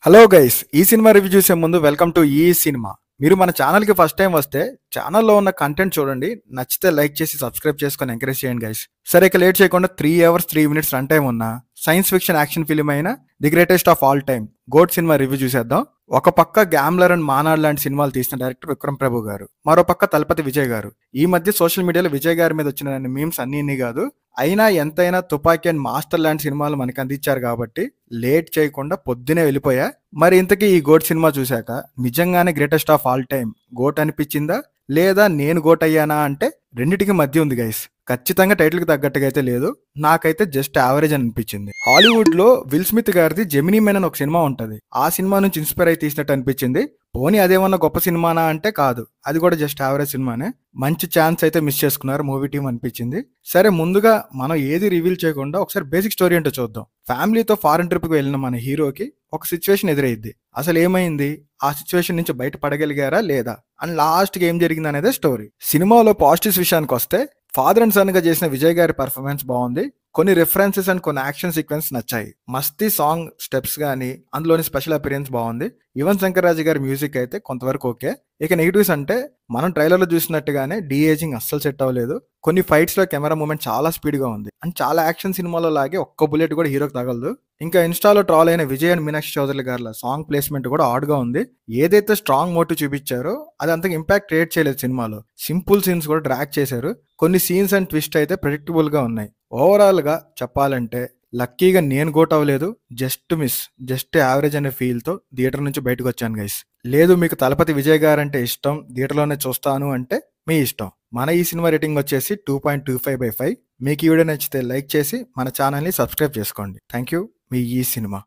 Hello guys, ఈ cinema review చూసే ముందు వెల్కమ్ టు ఈ సినిమా. మీరు మన ఛానల్కి ఫస్ట్ టైం వస్తే ఛానల్లో ఉన్న కంటెంట్ చూడండి, నచ్చితే లైక్ చేసి సబ్స్క్రైబ్ చేసుకొని ఎంకరేజ్ చేయండి గైస్. సరే, ఇక లేట్ చేయకుండా 3 అవర్స్ 3 మినిట్స్ రన్ టైం ఉన్న సైన్స్ ఫిక్షన్ యాక్షన్ ఫిల్మ్ అయిన the greatest of all time GOAT cinema review చూసేద్దాం. ఒక పక్క గ్యామ్లర్ అండ్ మానాడ్ లాంటి సినిమాలు తీసిన డైరెక్టర్ విక్రమ్ ప్రభు గారు, మరో పక్క తలపతి విజయ్ గారు. ఈ మధ్య సోషల్ మీడియాలో విజయ్ గారి మీద వచ్చిన మీమ్స్ అన్ని కాదు, అయినా ఎంతైనా తుపాకీ అండ్ మాస్టర్ లాంటి సినిమాలు మనకి అందించారు కాబట్టి లేట్ చేయకుండా పొద్దునే వెళ్ళిపోయా. మరి ఇంతకీ ఈ గోట్ సినిమా చూశాక నిజంగానే greatest of all time GOAT అనిపించిందా, లేదా నేను గోట్ అయ్యానా అంటే రెండిటికి మధ్య ఉంది గైస్. ఖచ్చితంగా టైటిల్ కి తగ్గట్టుగా అయితే లేదు, నాకైతే జస్ట్ యావరేజ్ అని అనిపించింది. హాలీవుడ్ లో విల్ స్మిత్ గారిది జెమినీ మెన్ అని ఒక సినిమా ఉంటది, ఆ సినిమా నుంచి ఇన్స్పైర్ అయి తీసినట్టు అనిపించింది. పోనీ అదేమన్నా గొప్ప సినిమానా అంటే కాదు, అది కూడా జస్ట్ యావరేజ్ సినిమానే. మంచి ఛాన్స్ అయితే మిస్ చేసుకున్నారు మూవీ టీం అనిపించింది. సరే, ముందుగా మనం ఏది రివీల్ చేయకుండా ఒకసారి బేసిక్ స్టోరీ ఏంటో చూద్దాం. ఫ్యామిలీతో ఫారెన్ ట్రిప్ కి వెళ్ళిన మన హీరోకి ఒక సిచ్యువేషన్ ఎదురైద్ది. అసలు ఏమైంది, ఆ సిచ్యువేషన్ నుంచి బయట పడగలిగారా లేదా, అండ్ లాస్ట్ కి ఏం జరిగింది అనేది స్టోరీ. సినిమాలో పాజిటివ్స్ విషయానికి వస్తే ఫాదర్ అండ్ సన్ గా చేసిన విజయ్ గారి పర్ఫార్మెన్స్ బాగుంది. కొన్ని రిఫరెన్సెస్ అండ్ కొన్ని యాక్షన్ సీక్వెన్స్ నచ్చాయి. మస్తీ సాంగ్ స్టెప్స్ గానీ అందులోని స్పెషల్ అపిరియన్స్ బాగుంది. యువన్ శంకర్ రాజు గారి మ్యూజిక్ అయితే కొంతవరకు ఓకే. ఇక నెగిటివ్స్ అంటే మనం ట్రైలర్ లో చూసినట్టుగానే డీఏజింగ్ అస్సలు సెట్ అవ్వలేదు. కొన్ని ఫైట్స్ లో కెమెరా మూమెంట్ చాలా స్పీడ్ గా ఉంది, అండ్ చాలా యాక్షన్ సినిమాలో లాగే ఒక్క బుల్లెట్ కూడా హీరోకి తగలదు. ఇంకా ఇన్స్టాలో ట్రాల్ అయిన విజయ్ అండ్ మీనాక్షి చౌదరి గారి సాంగ్ ప్లేస్మెంట్ కూడా ఆడ్ గా ఉంది. ఏదైతే స్ట్రాంగ్ మోటివ్ చూపించారో అది అంతగా ఇంపాక్ట్ క్రియేట్ చేయలేదు సినిమాలో. సింపుల్ సీన్స్ కూడా డ్రాక్ చేశారు. కొన్ని సీన్స్ అండ్ ట్విస్ట్ అయితే ప్రెడిక్టబుల్ గా ఉన్నాయి. ఓవరాల్ గా చెప్పాలంటే లక్కీగా నేను గోట్ అవ్వలేదు, జస్ట్ మిస్, జస్ట్ యావరేజ్ అనే ఫీల్ తో థియేటర్ నుంచి బయటకు వచ్చాను గైస్. లేదు మీకు తలపతి విజయ్ గారు అంటే ఇష్టం, థియేటర్లోనే చూస్తాను అంటే మీ ఇష్టం. మన ఈ సినిమా రేటింగ్ వచ్చేసి 2.25/5. మీకు ఈ వీడియో నచ్చితే లైక్ చేసి మన ఛానల్ని సబ్స్క్రైబ్ చేసుకోండి. Thank you. మీ ఈ సినిమా.